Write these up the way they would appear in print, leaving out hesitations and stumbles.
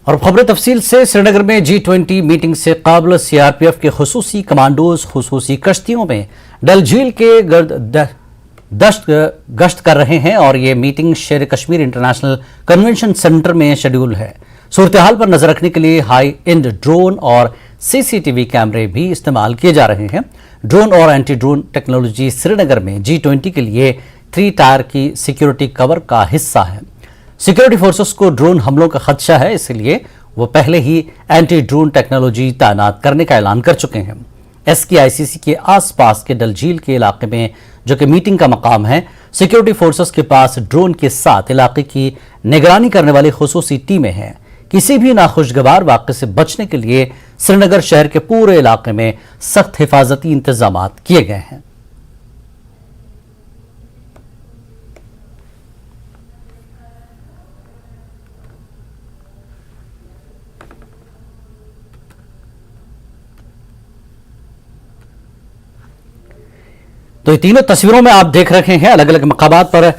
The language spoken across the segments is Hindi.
और खबर तफसील से श्रीनगर में G20 मीटिंग से काबिल CRPF के खुसूसी कमांडोज खुसूसी कश्तियों में डल झील के गश्त कर रहे हैं और ये मीटिंग शेर कश्मीर इंटरनेशनल कन्वेंशन सेंटर में शेड्यूल है। सूरत हाल पर नजर रखने के लिए हाई एंड ड्रोन और CCTV कैमरे भी इस्तेमाल किए जा रहे हैं। ड्रोन और एंटी ड्रोन टेक्नोलॉजी श्रीनगर में G20 के लिए 3 टायर की सिक्योरिटी कवर का हिस्सा है। सिक्योरिटी फोर्सेस को ड्रोन हमलों का खदशा है, इसलिए वो पहले ही एंटी ड्रोन टेक्नोलॉजी तैनात करने का ऐलान कर चुके हैं। SKICC के आसपास के डल झील के इलाके में, जो कि मीटिंग का मकाम है, सिक्योरिटी फोर्सेस के पास ड्रोन के साथ इलाके की निगरानी करने वाली खुसूसी टीमें हैं। किसी भी नाखुशगवार वाक़े से बचने के लिए श्रीनगर शहर के पूरे इलाके में सख्त हिफाजती इंतजाम किए गए हैं। तो ये तीनों तस्वीरों में आप देख रहे हैं, अलग अलग मकामात पर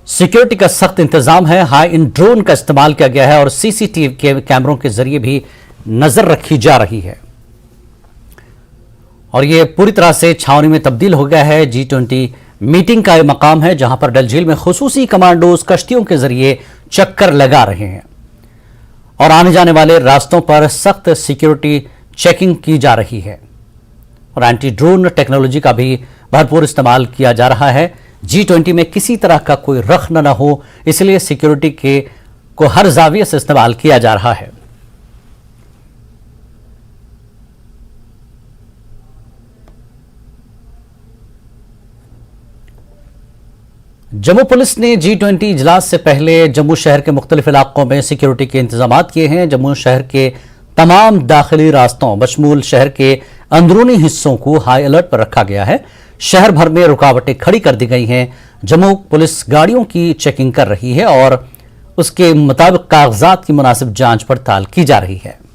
सिक्योरिटी का सख्त इंतजाम है। हाई इन ड्रोन का इस्तेमाल किया गया है और CCTV के कैमरों के जरिए भी नजर रखी जा रही है और ये पूरी तरह से छावनी में तब्दील हो गया है। G20 मीटिंग का मकाम है जहां पर डल झील में खुसूसी कमांडोज कश्तियों के जरिए चक्कर लगा रहे हैं और आने जाने वाले रास्तों पर सख्त सिक्योरिटी चेकिंग की जा रही है और एंटी ड्रोन टेक्नोलॉजी का भी भरपूर इस्तेमाल किया जा रहा है। G20 में किसी तरह का कोई रख्न न हो, इसलिए सिक्योरिटी को हर जाविये से इस्तेमाल किया जा रहा है। जम्मू पुलिस ने G20 इजलास से पहले जम्मू शहर के मुख्तलिफ इलाकों में सिक्योरिटी के इंतजाम किए हैं। जम्मू शहर के तमाम दाखिली रास्तों बशमूल शहर के अंदरूनी हिस्सों को हाई अलर्ट पर रखा गया है। शहर भर में रुकावटें खड़ी कर दी गई हैं। जम्मू पुलिस गाड़ियों की चेकिंग कर रही है और उसके मुताबिक कागजात की मुनासिब जांच पड़ताल की जा रही है।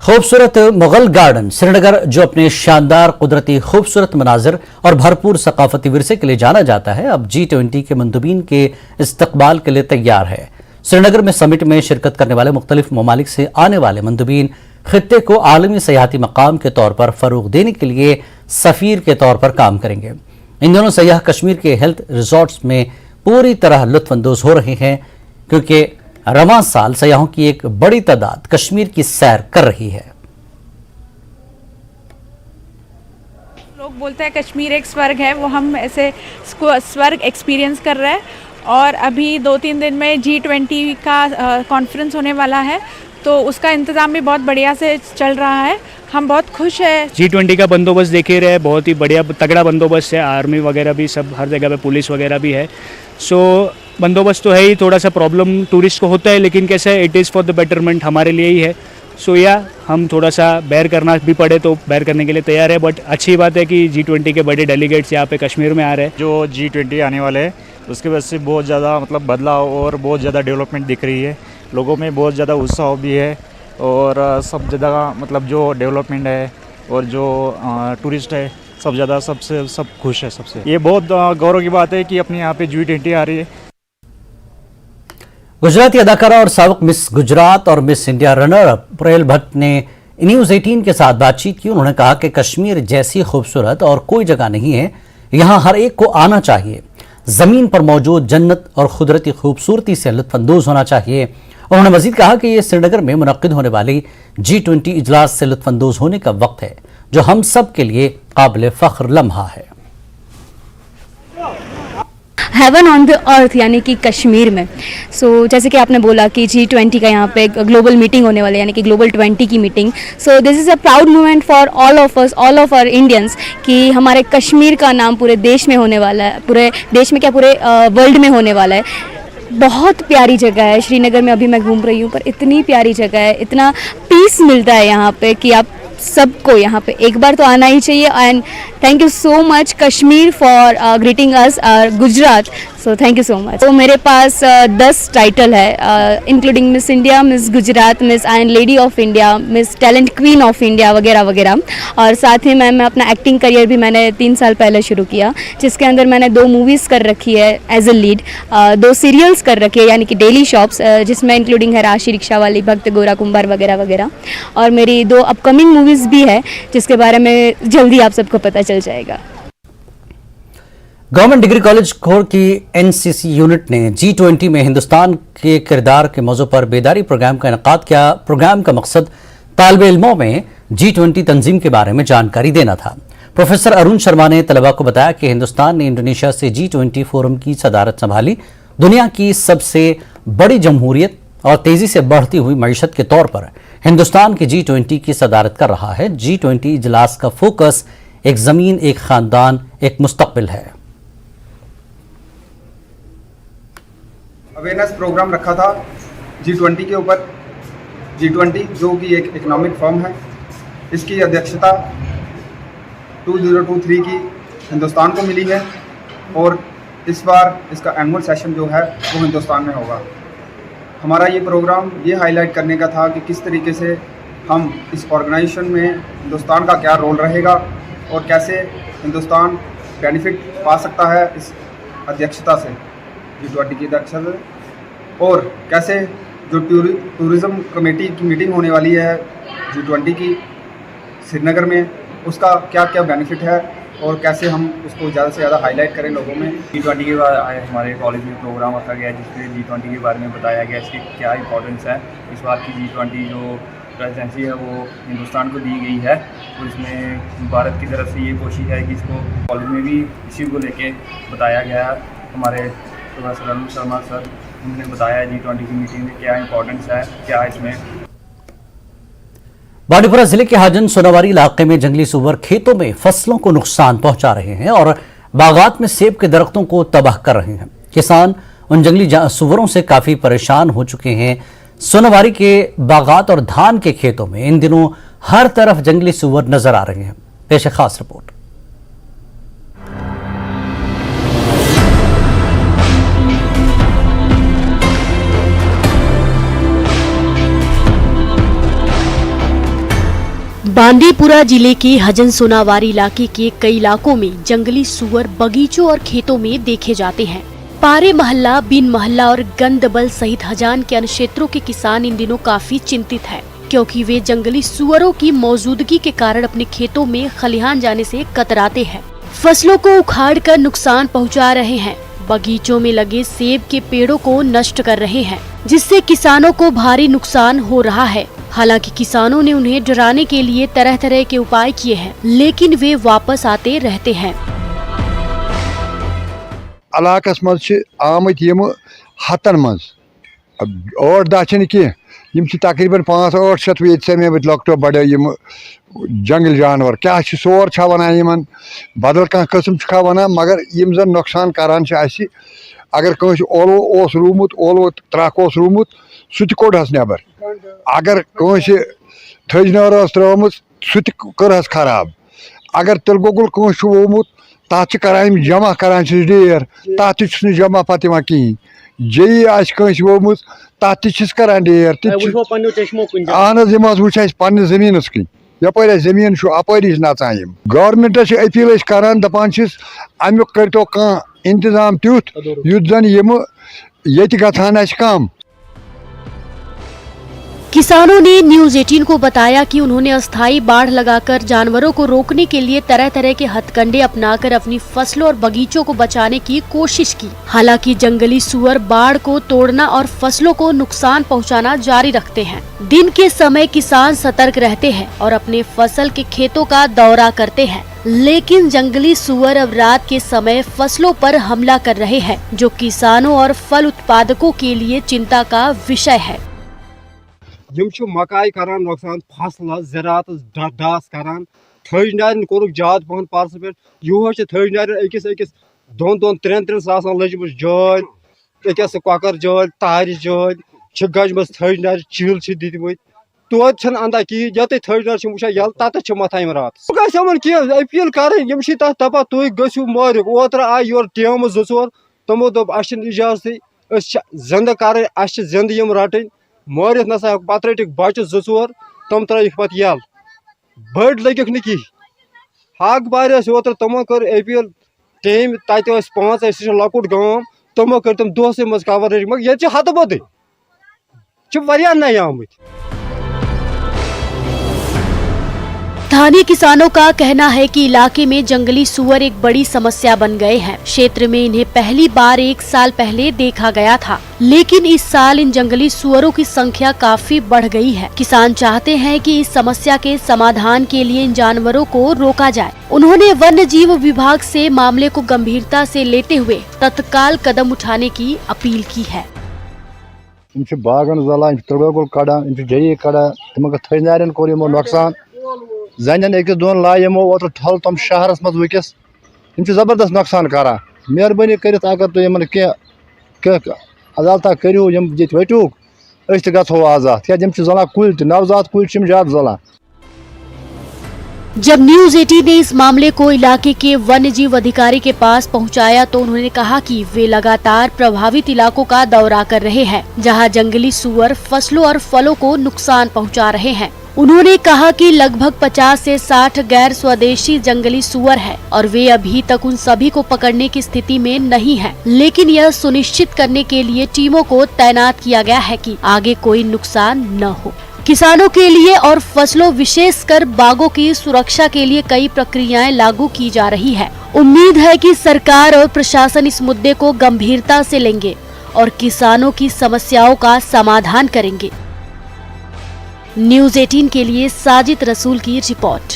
खूबसूरत मुगल गार्डन श्रीनगर, जो अपने शानदार कुदरती खूबसूरत मनाजिर और भरपूर सकाफती विरसे के लिए जाना जाता है, अब G20 के मंदुबीन के इस्तकबाल के लिए तैयार है। श्रीनगर में समिट में शिरकत करने वाले मुख्तलिफ ममालिक से आने वाले मंदुबीन खित्ते को आलमी सयाहती मकाम के तौर पर फरोग देने के लिए सफीर के तौर पर काम करेंगे। इन दोनों सयाह कश्मीर के हेल्थ रिजॉर्ट्स में पूरी तरह लुत्फानंदोज हो रहे हैं क्योंकि रवां साल सयाहों की एक बड़ी तादाद कश्मीर की सैर कर रही है। लोग बोलते हैं कश्मीर एक स्वर्ग है, वो हम ऐसे स्वर्ग एक्सपीरियंस कर रहे हैं और अभी 2-3 दिन में G20 का कॉन्फ्रेंस होने वाला है, तो उसका इंतज़ाम भी बहुत बढ़िया से चल रहा है। हम बहुत खुश है। G20 का बंदोबस्त देखे रहे, बहुत ही बढ़िया तगड़ा बंदोबस्त है। आर्मी वगैरह भी सब हर जगह पे, पुलिस वगैरह भी है। सो बंदोबस्त तो है ही, थोड़ा सा प्रॉब्लम टूरिस्ट को होता है, लेकिन कैसा है, it is for the betterment, हमारे लिए ही है। सो हम थोड़ा सा बेयर करना भी पड़े तो बेयर करने के लिए तैयार है। बट अच्छी बात है कि G20 के बड़े डेलीगेट्स यहाँ पे कश्मीर में आ रहे हैं। जो G20 आने वाले हैं उसकी वजह से बहुत ज़्यादा बदलाव और बहुत ज़्यादा डेवलपमेंट दिख रही है। लोगों में बहुत ज़्यादा उत्साह भी है और सब जगह जो डेवलपमेंट है और जो टूरिस्ट है सब खुश है। सबसे ये बहुत गौरव की बात है कि अपने यहाँ पे G20 आ रही है। गुजराती अदाकारा और साबिक मिस गुजरात और miss India runner up Braille Bhatt ने न्यूज़ 18 के साथ बातचीत की। उन्होंने कहा कि कश्मीर जैसी खूबसूरत और कोई जगह नहीं है, यहाँ हर एक को आना चाहिए। ज़मीन पर मौजूद जन्नत और कुदरती खूबसूरती से लुत्फानंदोज होना चाहिए। उन्होंने मजीद कहा कि यह श्रीनगर में मुनक्किद होने वाली G20 इजलास से लुत्फानंदोज होने का वक्त है, जो हम सब के लिए काबिल फ़ख्र लम्हा है। हेवन ऑन द अर्थ यानी कि कश्मीर में। जैसे कि आपने बोला कि G20 का यहाँ पे ग्लोबल मीटिंग होने वाली है, यानी कि ग्लोबल 20 की मीटिंग। This is a proud moment for all of us, all of our Indians, कि हमारे कश्मीर का नाम पूरे देश में होने वाला है, पूरे देश में क्या पूरे वर्ल्ड में होने वाला है। बहुत प्यारी जगह है श्रीनगर में, अभी मैं घूम रही हूँ, पर इतनी प्यारी जगह है, इतना पीस मिलता है यहाँ पे कि आप सबको यहाँ पे एक बार तो आना ही चाहिए। And thank you so much Kashmir for greeting us Gujarat. So thank you so much. तो मेरे पास 10 टाइटल है, including miss India, miss Gujarat, miss iron lady of India, miss talent queen of India वगैरह वगैरह। और साथ ही मैं अपना एक्टिंग करियर भी मैंने 3 साल पहले शुरू किया, जिसके अंदर मैंने 2 मूवीज़ कर रखी है एज ए लीड, 2 सीरियल्स कर रखी है यानी कि डेली शॉप्स, जिसमें इंक्लूडिंग है राशि रिक्शा वाली, भक्त गोरा कुंभार वगैरह वगैरह। और मेरी 2 अपकमिंग मूवीज़ भी है जिसके बारे में जल्दी आप सबको पता चल जाएगा। गवर्नमेंट डिग्री कॉलेज खोड़ की एनसीसी यूनिट ने G20 में हिंदुस्तान के किरदार के मौजू पर बेदारी प्रोग्राम का इनेकाद किया। प्रोग्राम का मकसद तालिब इल्मों में G20 तंजीम के बारे में जानकारी देना था। प्रोफेसर अरुण शर्मा ने तलबा को बताया कि हिंदुस्तान ने इंडोनेशिया से G20 फोरम की सदारत संभाली। दुनिया की सबसे बड़ी जमहूरियत और तेजी से बढ़ती हुई मईशत के तौर पर हिंदुस्तान की G20 की सदारत कर रहा है। G20 इजलास का फोकस एक जमीन, एक खानदान, एक मुस्तकबिल है। अवेयरनेस प्रोग्राम रखा था G20 के ऊपर। G20 जो कि एक इकोनॉमिक फर्म है, इसकी अध्यक्षता 2023 की हिंदुस्तान को मिली है और इस बार इसका एनुअल सेशन जो है वो हिंदुस्तान में होगा। हमारा ये प्रोग्राम ये हाईलाइट करने का था कि किस तरीके से हम इस ऑर्गेनाइजेशन में हिंदुस्तान का क्या रोल रहेगा और कैसे हिंदुस्तान बेनिफिट पा सकता है इस अध्यक्षता से, G20 की अध्यक्षता से, और कैसे जो टूरिज़्म कमेटी की मीटिंग होने वाली है G20 की श्रीनगर में, उसका क्या क्या बेनिफिट है और कैसे हम उसको ज़्यादा से ज़्यादा हाईलाइट करें लोगों में। G20 के बाद हमारे कॉलेज में प्रोग्राम रखा गया जिसमें G20 के बारे में बताया गया, इसकी क्या इंपॉर्टेंस है। इस बार की G20 जो प्रेसिडेंसी है वो हिंदुस्तान को दी गई है, तो इसमें भारत की तरफ से ये कोशिश है कि इसको कॉलेज में भी इसी को लेके बताया गया। हमारे प्रोफेसर अरुण शर्मा सर उन्होंने बताया G20 की मीटिंग में क्या इंपॉर्टेंस है, क्या इसमें। बांडीपुरा जिले के हाजन सोनावारी इलाके में जंगली सुअर खेतों में फसलों को नुकसान पहुंचा रहे हैं और बागात में सेब के दरख्तों को तबाह कर रहे हैं। किसान उन जंगली सुअरों से काफी परेशान हो चुके हैं। सोनावारी के बागात और धान के खेतों में इन दिनों हर तरफ जंगली सुअर नजर आ रहे हैं। पेश खास रिपोर्ट। बांदीपुरा जिले के हजन सोनावारी इलाके के कई इलाकों में जंगली सुअर बगीचों और खेतों में देखे जाते हैं। पारे महल्ला, बिन महल्ला और गंदबल सहित हजान के अन्य क्षेत्रों के किसान इन दिनों काफी चिंतित हैं, क्योंकि वे जंगली सुअरों की मौजूदगी के कारण अपने खेतों में खलिहान जाने से कतराते हैं। फसलों को उखाड़ कर नुकसान पहुंचा रहे हैं, बगीचों में लगे सेब के पेड़ों को नष्ट कर रहे हैं, जिससे किसानों को भारी नुकसान हो रहा है। हालांकि किसानों ने उन्हें डराने के लिए तरह तरह के उपाय किए हैं, लेकिन वे वापस आते रहते हैं। इलाकस मज आमत यम हतन मज 8-10 कह तकरीबन 500-800 ये मे लकटो बड़ो यम जंगल जानवर क्या सोर छा वनान यमन बदल कह कस्म छा वनान, मगर यम जन नुकसान करान अगर कंस ओलो ओस रूमुत, ओलो त्रक ओस रूमुत सह कोड़हस नबर, अगर कंस थजनर त्रुमुत सह करहस खराब, अगर तिल गोगुल कंस वोमुत तथ करान जमा करान ढेर तथ जमा पत कहें, जई कंस वोमुत तथ करान ढेर। अहन वो पे जमीन कन यपर जमीन अपर नचान। गवर्नमेंटस अपील करान दपान अमुक करो कह इंतजाम तुथ युथ जन ये गठान कम। किसानों ने न्यूज 18 को बताया कि उन्होंने अस्थायी बाढ़ लगाकर जानवरों को रोकने के लिए तरह तरह के हथकंडे अपनाकर अपनी फसलों और बगीचों को बचाने की कोशिश की। हालांकि जंगली सुअर बाढ़ को तोड़ना और फसलों को नुकसान पहुंचाना जारी रखते हैं। दिन के समय किसान सतर्क रहते हैं और अपने फसल के खेतों का दौरा करते हैं, लेकिन जंगली सुअर अब रात के समय फसलों पर हमला कर रहे हैं, जो किसानों और फल उत्पादकों के लिए चिंता का विषय है। मकाई करान नुकसान, फसल ज़रात डास करान, थज नार कोर ज्यादा पहन पार्स पे यो थज नार अकिस 2-3 सासन लजम जान, अकिस ककर जान, तार जान गजमस थज नार चील दितम तोत अंदा कहें ये थज नार वुचान यल तथ मथान रात गमन कह अपील कर दपा तुम गो मारिक। ओतर आय योर टेम 2-4 तमो दोप इजाजत जिंद कर जिंद यम रटन मारित नसा पत रटिक बच्चे 2-4 तम त्रक पे यल बड़ लगिक न कह हक बार ओतर तमो कर अपील टीम तत 5 लकुट गांव तमो कर तम दोस मज कवर मगर ये हद बद नई आमुत। स्थानीय किसानों का कहना है कि इलाके में जंगली सुअर एक बड़ी समस्या बन गए हैं। क्षेत्र में इन्हें पहली बार 1 साल पहले देखा गया था, लेकिन इस साल इन जंगली सुअरों की संख्या काफी बढ़ गई है। किसान चाहते हैं कि इस समस्या के समाधान के लिए इन जानवरों को रोका जाए। उन्होंने वन्य जीव विभाग से मामले को गंभीरता से लेते हुए तत्काल कदम उठाने की अपील की है। बागन जलान तर्बल कड़ान जई कड़ान तम थनारन कोर नुकसान जन 1-2 लाय ओतर थल तम शहरस मज वकिस जबरदस्त नुकसान करान। मेहरबानी कर अगर तुम कह अदालता करो वटूक गो आजाद क्या जलान कुल नवजात कुल ज्यादा जलान। जब न्यूज 18 ने इस मामले को इलाके के वन्य जीव अधिकारी के पास पहुंचाया तो उन्होंने कहा कि वे लगातार प्रभावित इलाकों का दौरा कर रहे हैं, जहां जंगली सुअर फसलों और फलों को नुकसान पहुंचा रहे हैं। उन्होंने कहा कि लगभग 50 से 60 गैर स्वदेशी जंगली सुअर है और वे अभी तक उन सभी को पकड़ने की स्थिति में नहीं है, लेकिन यह सुनिश्चित करने के लिए टीमों को तैनात किया गया है कि आगे कोई नुकसान न हो। किसानों के लिए और फसलों विशेषकर बागों की सुरक्षा के लिए कई प्रक्रियाएं लागू की जा रही है। उम्मीद है कि सरकार और प्रशासन इस मुद्दे को गंभीरता से लेंगे और किसानों की समस्याओं का समाधान करेंगे। न्यूज 18 के लिए साजिद रसूल की रिपोर्ट।